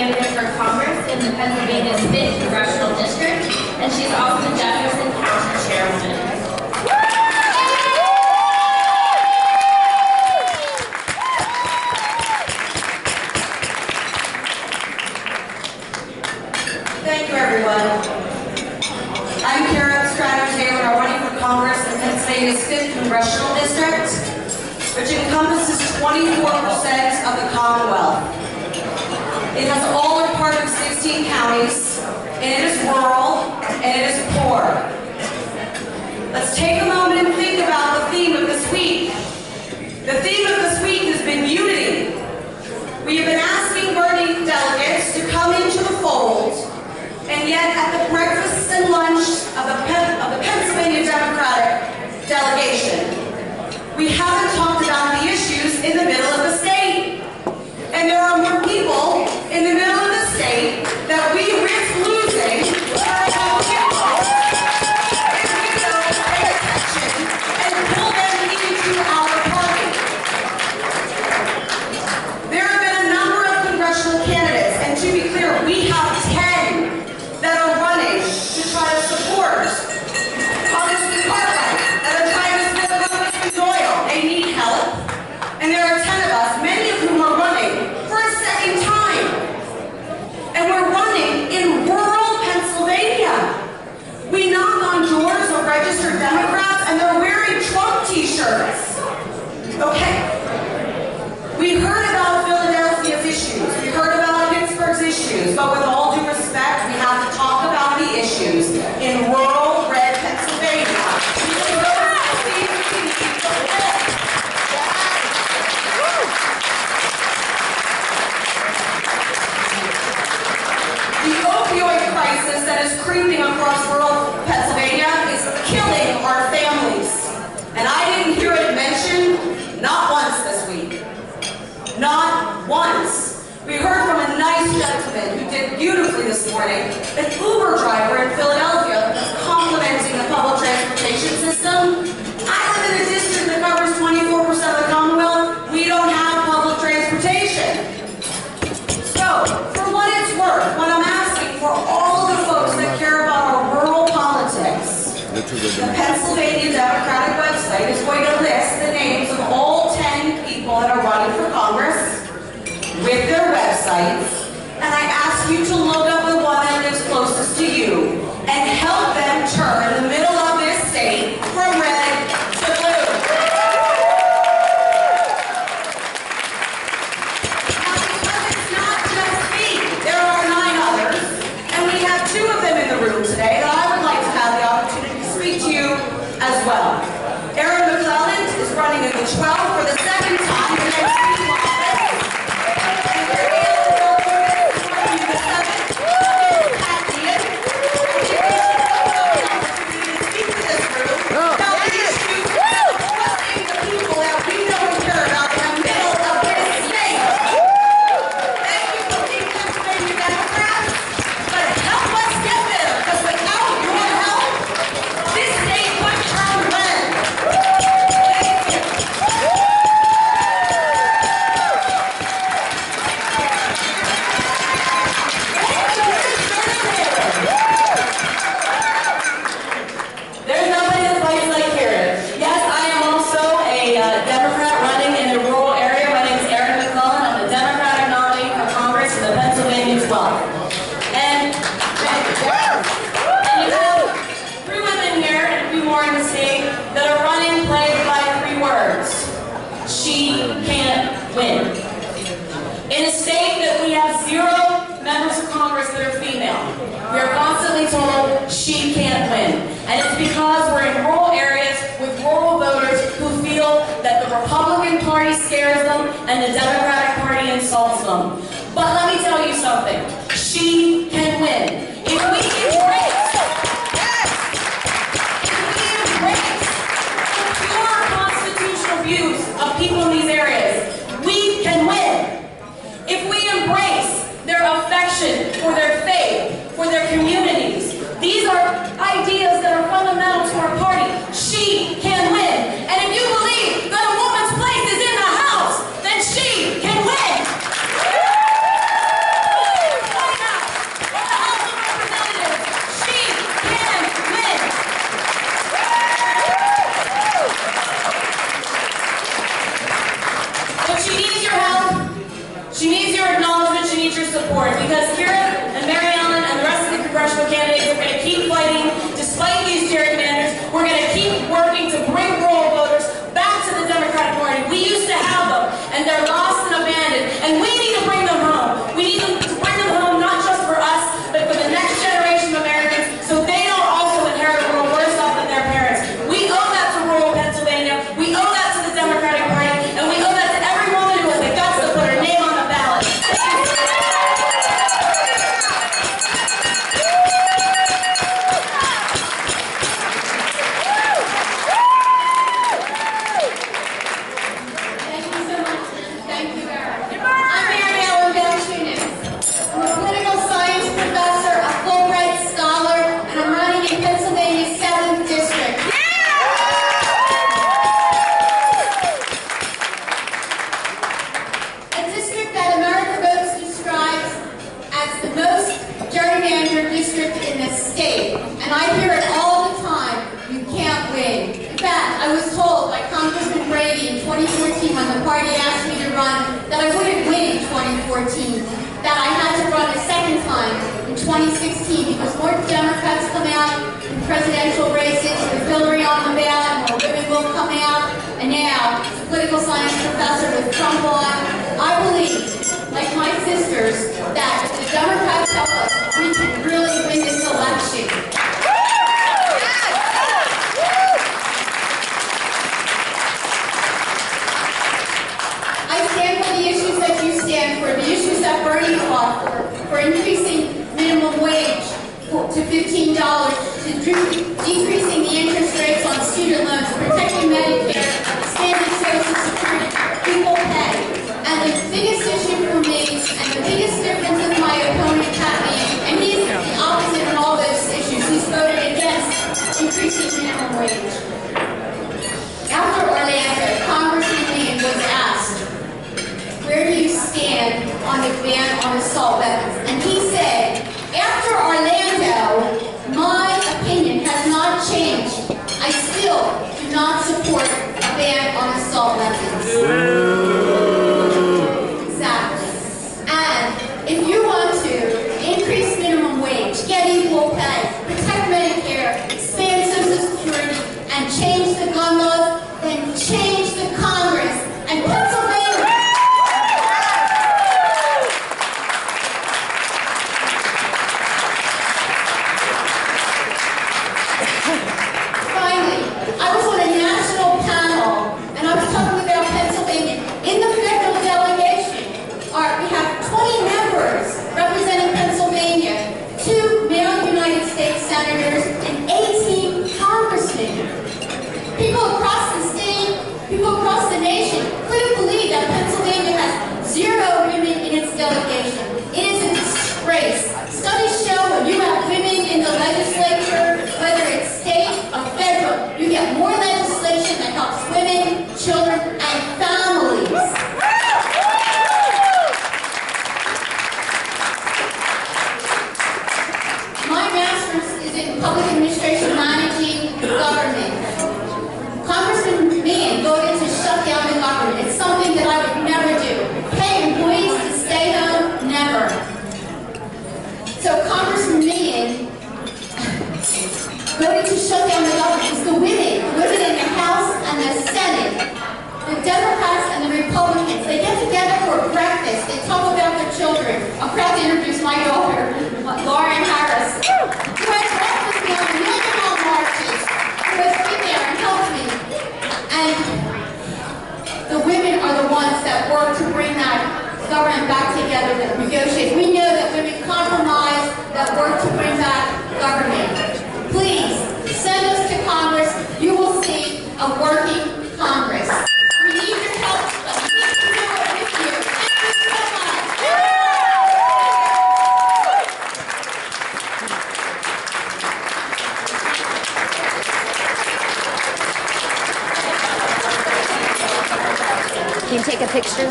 candidate for Congress in the Pennsylvania's 5th Congressional District, and she's also the Jefferson County Chairwoman. Thank you, everyone. I'm Kerith, Strano, and I'm running for Congress in Pennsylvania's 5th Congressional District, which encompasses 24% of the Commonwealth. It has all but part of 16 counties, and it is rural, and it is poor. Let's take a moment and think about the theme of this week. The theme of this week has been unity. We have been asking Bernie delegates to come into the fold, and yet at the breakfasts and lunch of the Pennsylvania Democratic delegation, we haven't talked about the issues in the middle of the state. And there are more people in the middle of the state that we risk losing if we don't pay attention and pull them into our party. There have been a number of congressional candidates, and to be clear, we have 10 that are running to try to support Congressman Cartwright, that are trying to support Congressman Doyle. They need help. And there are 10 of us, many of whom are running for a second time. And we're running in rural Pennsylvania. We knock on doors of registered Democrats and they're wearing Trump t-shirts. Okay. We heard about Philadelphia's issues. We heard about Pittsburgh's issues. But with all due respect, we have to talk about the issues in rural red Pennsylvania. The opioid crisis that is creeping across rural Pennsylvania is killing our families. And I didn't hear it mentioned not once this week. Not once. We heard from a nice gentleman who did beautifully this morning, an Uber driver in Philadelphia that's complimenting the public transportation system. I live in a district that covers 24% of the Commonwealth. We don't have public transportation. So, for what it's worth, when I'm asking for all of the folks that care about our rural politics, the Pennsylvania Democratic website is going to list the names of all 10 people that are running for Congress with their websites, and I ask you to look up the one that lives closest to you and help them turn the middle of this state from red to blue. Now, because it's not just me, there are 9 others, and we have 2 of them in the room today that I would like to have the opportunity to speak to you as well. Erin McClelland is running in the 12th for the 2nd time in the next week. And the Democratic Party insults them. But let me tell you something. She can win. If we embrace the pure constitutional views of people in these areas, we can win. If we embrace their affection for their faith, for their communities, these are ideas that are fundamental to our party. She can win. And if you believe that a woman's place is in the House, then she can win. support, because Kerith and Mary Ellen and the rest of the congressional candidates are going to keep fighting despite these gerrymanders. We're going to keep working to bring rural voters back to the Democratic Party. We used to have them, and they're lost and abandoned, and we need to bring them home. We need to bring them home not just for us, but for the next generation of Americans, so they don't also inherit a world worse off than their parents. We owe that to rural Pennsylvania. We owe that to the Democratic Party, and we owe that to every woman who has the guts to put her name on the ballot. Thank you so much. Thank you, Erin. I'm Erin Balchunis. I'm a political science professor, a Fulbright scholar, and I'm running in Pennsylvania's 7th district. A district that America Votes describes as the most gerrymandered district in the state. And I hear it all the time, you can't win. In fact, I was told by Congressman Brady in 2014 when the party asked me to run that I wouldn't win in 2014, that I had to run a second time in 2016 because more Democrats come out in presidential races, with Hillary on the ballot, more women will come out. And now, as a political science professor with Trump on, I believe, like my sisters, that if the Democrats help us, we can really win this election. I stand for the issues that you stand for, the issues that Bernie fought for increasing minimum wage to $15, to decreasing the interest rates on student loans, protecting Medicare, expanding Social Security, people pay. And the biggest issue for me, and the biggest difference with my opponent, and he's the opposite in all those issues, he's voted against increasing minimum wage. After Orlando, Congressman Lee was asked, where do you stand on the ban on assault weapons? And he said, after Orlando, my opinion has not changed. I still do not support a ban on assault weapons. Exactly. And if you want to increase minimum wage, get equal pay, protect Medicare, expand Social Security, and change the gun laws, then change the Congress and Pennsylvania. Finally, I was on a national panel, and I was talking about Pennsylvania. In the federal delegation, we have 20 members representing Pennsylvania, 2 male United States senators, and 18 congressmen. People across the state, people across the nation couldn't believe that Pennsylvania has 0 women in its delegation. It is a disgrace. Studies show when you have women in the legislature, whether it's state or federal, you get more legislation that helps women, children, and families. My master's is in public administration managing government. Congressman Meehan voted to shut down the government. It's something that I would never do. Pay employees to stay home, never. So Congressman Meehan voted to shut down the government. It's the women in the House and the Senate, the Democrats and the Republicans. They get together for breakfast. They talk about their children. I'm proud to introduce my daughter, Lauren Harris, who has breakfast on million marches, who has been there and helped me. And the women are the ones that work to bring that government back together, that negotiate. We know that women compromise, that work to bring back government. Please, send us to Congress. You will see a working Congress. We need your help, but we need to do it with you. Thank you so much. Can you take a picture?